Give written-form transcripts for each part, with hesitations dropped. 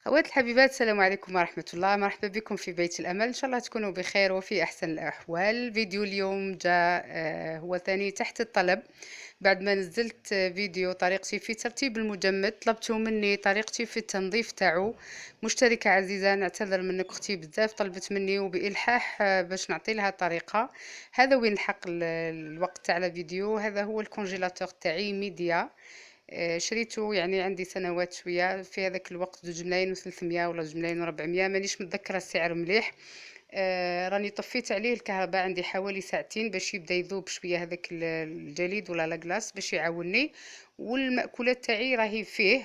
خواتي الحبيبات، السلام عليكم ورحمة الله. مرحبا بكم في بيت الأمل. إن شاء الله تكونوا بخير وفي أحسن الأحوال. فيديو اليوم جاء هو ثاني تحت الطلب. بعد ما نزلت فيديو طريقتي في ترتيب المجمد، طلبتوا مني طريقتي في التنظيف تاعو. مشتركة عزيزة، نعتذر منك أختي بزاف، طلبت مني وبإلحاح باش نعطي لها الطريقة. هذا وين الحق الوقت تاع الفيديو. هذا هو الكونجيلاتور تاعي ميديا. شريته يعني عندي سنوات شويه، في هذاك الوقت 2 ملايين و300 ولا 2 ملايين و400، مانيش متذكره السعر مليح. راني طفيت عليه الكهرباء عندي حوالي ساعتين باش يبدا يذوب شويه هذاك الجليد ولا لاكلاص باش يعاوني. والمأكولات تاعي راهي فيه،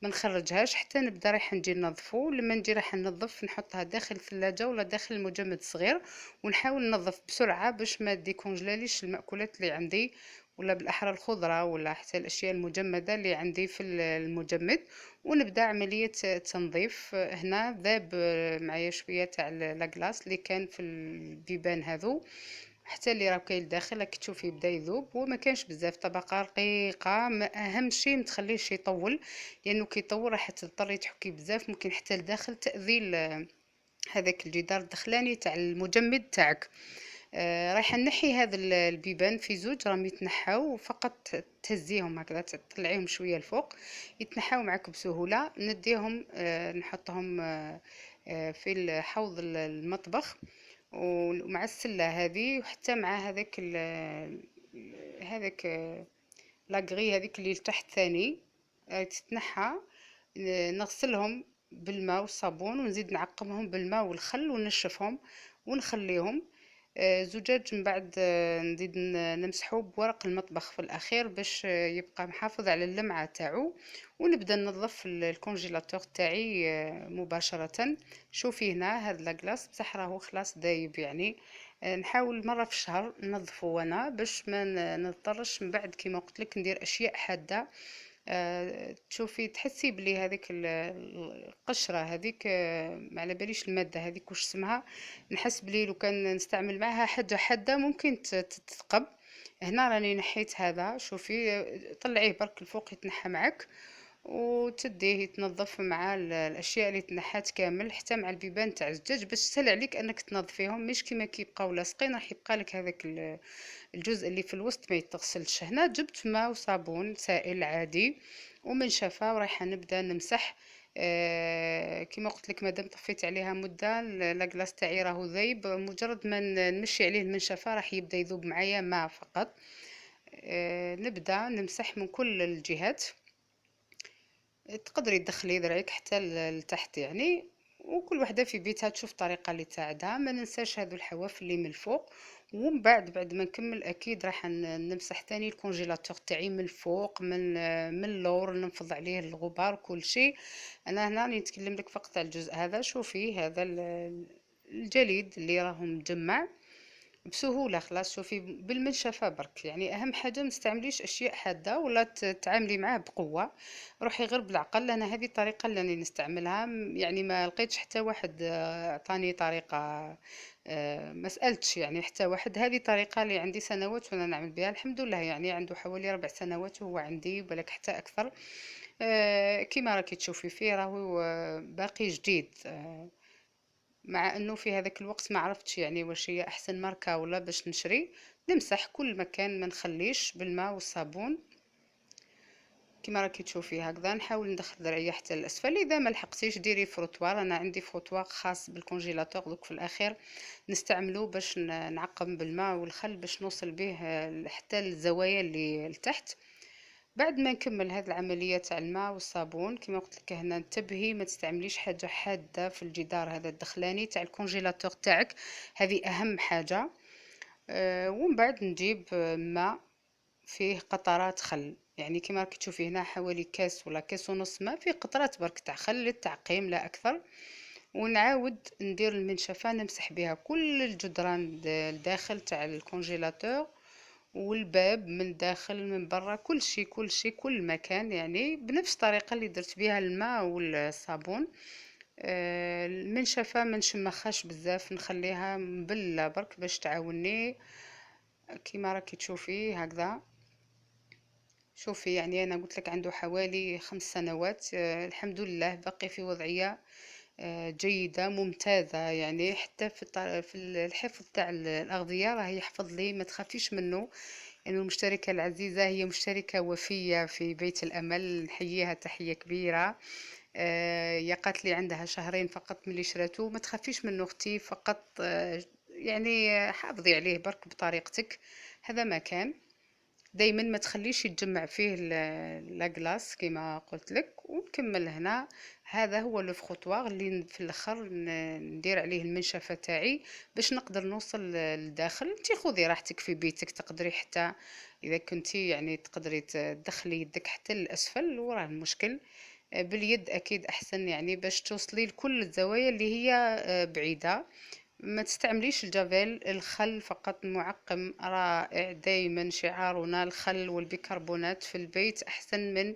ما نخرجهاش حتى نبدا رايحه نجي ننظفه. لما نجي رايحه ننظف نحطها داخل الثلاجه ولا داخل المجمد الصغير، ونحاول ننظف بسرعه باش ما ديكونجلاليش المأكولات اللي عندي، ولا بالاحرى الخضره ولا حتى الاشياء المجمده اللي عندي في المجمد. ونبدا عمليه تنظيف. هنا ذاب معايا شويه تاع لاكلاص اللي كان في البيبان هذو، حتى اللي راه كاين لداخل راك تشوفي يبدا يذوب، وما كانش بزاف، طبقه رقيقه. ما اهم شيء ما تخليهش يطول، لانه كي يطول راح تضطري تحكي بزاف، ممكن حتى لداخل تاذي هذاك الجدار الدخلاني تاع المجمد تاعك. رايحه نحي هذا البيبان في زوج راهم يتنحاو، فقط تهزيهم هكذا تطلعيهم شويه الفوق، يتنحاو معك بسهوله. نديهم نحطهم في الحوض المطبخ، ومع السله هذه، وحتى مع هذاك لاكغي هذيك اللي لتحت ثاني تتنحى. نغسلهم بالماء والصابون، ونزيد نعقمهم بالماء والخل ونشفهم ونخليهم. زجاج من بعد نزيد نمسحه بورق المطبخ في الاخير باش يبقى محافظ على اللمعه تاعو. ونبدا ننظف الكونجيلاتور تاعي مباشره. شوفي هنا هذا لاكلاص بصح راهو خلاص دايب يعني. نحاول مره في الشهر ننظفه انا باش ما نضطرش من بعد كيما قلت لك ندير اشياء حاده. تشوفي تحسي بلي هذيك القشرة هذيك، ما على باليش المادة هذيك واش اسمها. نحس بلي لو كان نستعمل معها حاجة حادة ممكن تتثقب. هنا راني نحيت هذا، شوفي طلعيه برك الفوق يتنحى معك، وتديه يتنظف مع الاشياء اللي تنحات كامل، حتى مع البيبان تاع الزجاج باش تسهل عليك انك تنظفيهم، مش كيما كيبقاو لاصقين راح يبقى لك هذاك الجزء اللي في الوسط ما يتغسلش. هنا جبت ماء وصابون سائل عادي ومنشفة، ورايحة نبدا نمسح. كما قلت لك مادام طفيت عليها مده لاكلاص تاعي راهو ذايب، مجرد ما نمشي عليه المنشفة راح يبدا يذوب معايا ماء فقط. نبدا نمسح من كل الجهات. تقدري تدخلي ذراعك حتى لتحت يعني، وكل وحده في بيتها تشوف الطريقه اللي تساعدها. ما ننساش هذو الحواف اللي من الفوق. ومن بعد ما نكمل اكيد راح نمسح تاني الكونجيلاتور تاعي من الفوق، من اللور، ننفض عليه الغبار كل شيء. انا هنا راني نتكلم لك فقط على الجزء هذا. شوفي هذا الجليد اللي راهو مجمع بسهولة، خلاص شوفي بالمنشفة برك يعني. أهم حاجة ما تستعمليش أشياء حادة ولا تتعاملي معاه بقوة. روحي غير بالعقل. أنا هذه الطريقة اللي راني نستعملها، يعني ما لقيتش حتى واحد عطاني طريقة. ما سألتش يعني حتى واحد. هذه طريقة اللي عندي سنوات وأنا نعمل بها الحمد لله، يعني عنده حوالي 4 سنوات وهو عندي، بالك حتى أكثر. كيما راكي تشوفي فيه راهو باقي جديد. مع انه في هذاك الوقت ما عرفتش يعني واش هي احسن ماركة ولا باش نشري. نمسح كل مكان، ما نخليش بالماء والصابون كما راكي تشوفي هكذا. نحاول ندخل ذرعيه حتى الاسفل. اذا ما لحقتيش ديري فروتوار، انا عندي فروتوار خاص بالكونجيلاتور دوك في الاخير نستعملو باش نعقم بالماء والخل باش نوصل به حتى الزوايا اللي لتحت. بعد ما نكمل هذه العملية تاع الماء والصابون كما قلت لك هنا، انتبهي ما تستعمليش حاجة حادة في الجدار هذا الدخلاني تاع الكونجيلاتور تاعك، هذه اهم حاجة. ومن بعد نجيب ماء فيه قطرات خل، يعني كما راكي تشوفي هنا حوالي كاس ولا كاس ونص ماء فيه قطرات برك تاع خل للتعقيم لا اكثر. ونعاود ندير المنشفة نمسح بها كل الجدران الداخل تاع الكونجيلاتور، والباب من داخل من برا، كل شيء كل مكان، يعني بنفس الطريقة اللي درت بها الماء والصابون. المنشفة ما نشمخاش بزاف، نخليها مبلة برك باش تعاوني كيما راكي تشوفي هكذا. شوفي يعني انا قلت لك عنده حوالي 5 سنوات، الحمد لله باقي في وضعية جيدة ممتازة. يعني حتى في الحفظ تاع الأغذية راه يحفظ لي، ما تخافيش منه. يعني المشتركة العزيزة هي مشتركة وفية في بيت الأمل، نحييها تحية كبيرة. هي قالت لي عندها شهرين فقط من اللي شراتو. ما تخافيش منه اختي، فقط يعني حافظي عليه برك بطريقتك. هذا ما كان. دايما ما تخليش يتجمع فيه لاكلاص كما قلت لك. ونكمل هنا. هذا هو لو فخوطوار اللي في الاخر ندير عليه المنشفه تاعي باش نقدر نوصل للداخل. انتي خذي راحتك في بيتك، تقدري حتى اذا كنتي يعني تقدري تدخلي يدك حتى للاسفل وراه المشكل. باليد اكيد احسن، يعني باش توصلي لكل الزوايا اللي هي بعيده. ما تستعمليش الجافيل. الخل فقط معقم رائع. دايما شعارنا الخل والبيكربونات في البيت أحسن من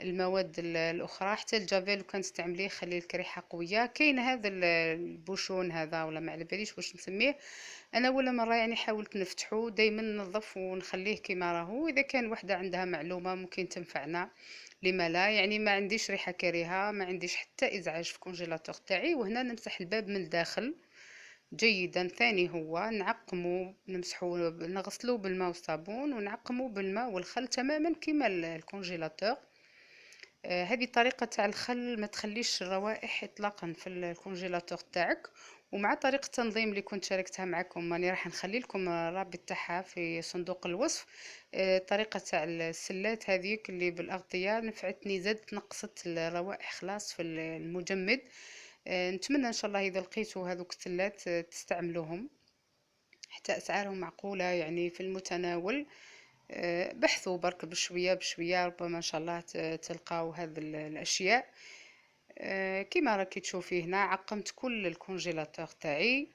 المواد الأخرى. حتى الجافيل لو كان تستعمليه خلي لك ريحة قوية. كاين هذا البوشون هذا ولا ما على باليش واش نسميه. أنا ولا مرة يعني حاولت نفتحه. دايما ننظف ونخليه كما راهو. إذا كان وحدة عندها معلومة ممكن تنفعنا، لما لا. يعني ما عنديش ريحة كريهة، ما عنديش حتى إزعاج في الكونجيلاتور تاعي. وهنا نمسح الباب من الداخل جيدا. ثاني هو نعقمه، نمسحه، نغسلوه بالماء والصابون ونعقمه بالماء والخل تماما كما الكونجيلاتور. هذه طريقة تاع الخل ما تخليش الروائح اطلاقا في الكونجيلاتور تاعك. ومع طريقة التنظيم اللي كنت شاركتها معكم، راني راح نخلي لكم الرابط تاعها في صندوق الوصف. طريقة تاع السلات هذيك اللي بالأغطية نفعتني، زادت نقصت الروائح خلاص في المجمد. نتمنى ان شاء الله اذا لقيتوا هذوك السلات تستعملوهم. حتى اسعارهم معقولة يعني في المتناول. بحثوا برك بشوية بشوية، ربما ان شاء الله تلقاو هذه الاشياء. كما راكي تشوفي هنا عقمت كل الكونجيلاتور تاعي،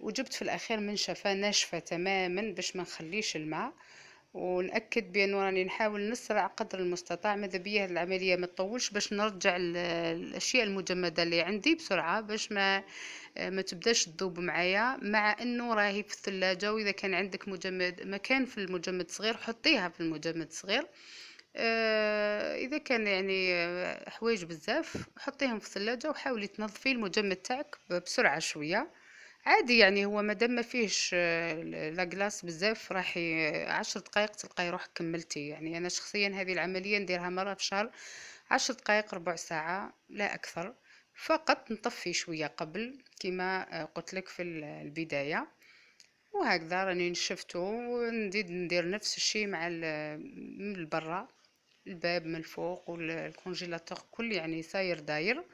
وجبت في الاخير منشفة ناشفة تماما باش ما نخليش الماء. ونأكد بأنه راني نحاول نسرع قدر المستطاع. ماذا بيا هاد العملية ما تطولش باش نرجع الأشياء المجمدة اللي عندي بسرعة، باش ما تبداش تذوب معايا. مع انه راهي في الثلاجة، واذا كان عندك مجمد مكان في المجمد صغير حطيها في المجمد صغير. اذا كان يعني حوايج بزاف حطيهم في الثلاجة، وحاولي تنظفي المجمد تاعك بسرعة شوية. عادي يعني، هو مادام ما فيهش لاكلاص بزاف راح 10 دقائق تلقاي روحك كملتي. يعني انا شخصيا هذه العمليه نديرها مره في الشهر، 10 دقائق ربع ساعه لا اكثر. فقط نطفي شويه قبل كما قلت لك في البدايه. وهكذا راني نشفته، ونزيد ندير نفس الشيء مع من البرا، الباب من الفوق والكونجيلاتور كل يعني ساير داير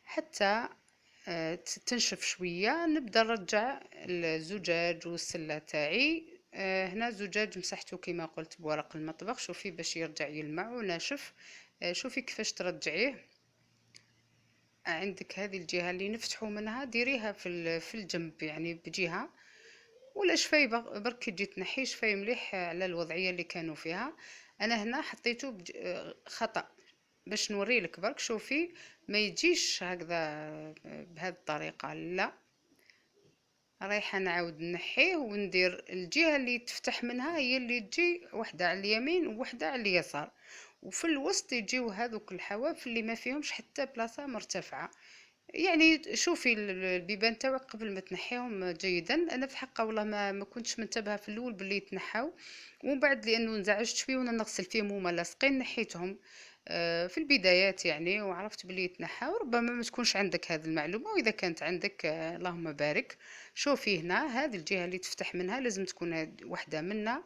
حتى تنشف شوية. نبدأ نرجع الزجاج والسلة تاعي. هنا زجاج مسحته كما قلت بورق المطبخ. شوفي باش يرجع يلمع وناشف. شوفي كيفاش ترجعيه. عندك هذه الجهة اللي نفتحه منها ديريها في الجنب يعني بجهة، ولا شفاي برك تجي تنحي شفاي مليح على الوضعية اللي كانوا فيها. انا هنا حطيته خطأ باش نوري لك برك. شوفي ما يجيش هكذا بهذه الطريقة، لا. رايحة نعاود نحيه وندير الجهة اللي تفتح منها هي اللي تجي وحدة على اليمين ووحدة على اليسار، وفي الوسط يجيو هذوك الحواف اللي ما فيهمش حتى بلاصة مرتفعة. يعني شوفي البيبان تاعك قبل ما تنحيهم جيدا. انا في حقه والله ما كنتش منتبهه في الاول باللي يتنحاو، ومن بعد لانه انزعجت شويه وانا نغسل فيهم هما لاصقين نحيتهم في البدايات يعني، وعرفت باللي يتنحاو. ربما ما تكونش عندك هذه المعلومه، واذا كانت عندك اللهم بارك. شوفي هنا هذه الجهه اللي تفتح منها لازم تكون واحده منا،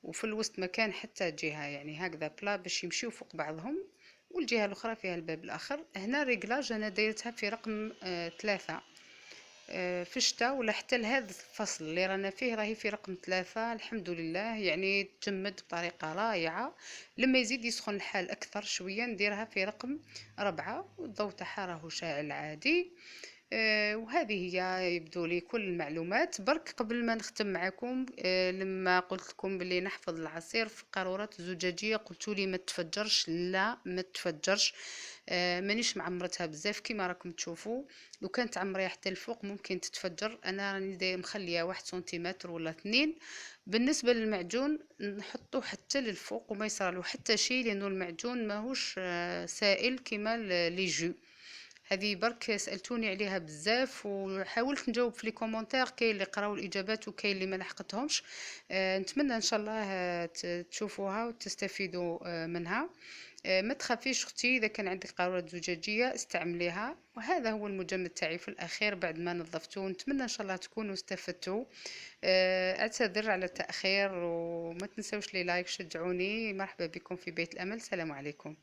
وفي الوسط مكان حتى جهة يعني هكذا بلا باش يمشيو فوق بعضهم، والجهة الأخرى فيها الباب الآخر. هنا ريجلاج أنا دايرتها في رقم 3 في الشتاء، ولا حتى لهذا الفصل اللي رانا فيه راهي في رقم 3 الحمد لله. يعني تجمد بطريقة رائعة. لما يزيد يسخن الحال أكثر شوية نديرها في رقم 4، والضوء تاعها راهو شاعل عادي. وهذه هي يبدو لي كل المعلومات. برك قبل ما نختم معكم، لما قلت لكم بلي نحفظ العصير في قارورات زجاجية قلتوا لي ما تفجرش. لا، ما تفجرش. مانيش معمرتها بزاف كيما راكم تشوفوا. لو كانت تعمريها حتى الفوق ممكن تتفجر. انا راني مخليه 1 سنتيمتر ولا 2. بالنسبة للمعجون نحطه حتى للفوق وما يصرالو حتى شيء، لانه المعجون ماهوش سائل كيما لي جو. هذه برك سألتوني عليها بزاف وحاولت نجاوب في لي كومونتير، كاين اللي قراو الإجابات وكاين اللي ما لحقتهمش. نتمنى إن شاء الله تشوفوها وتستفيدوا منها. ما تخافيش اختي، اذا كان عندك قارورة زجاجية استعمليها. وهذا هو المجمد تاعي في الاخير بعد ما نظفته. نتمنى ان شاء الله تكونوا استفدتوا. اعتذر على التأخير، وما تنسوش لي لايك، شجعوني. مرحبا بكم في بيت الامل. سلام عليكم.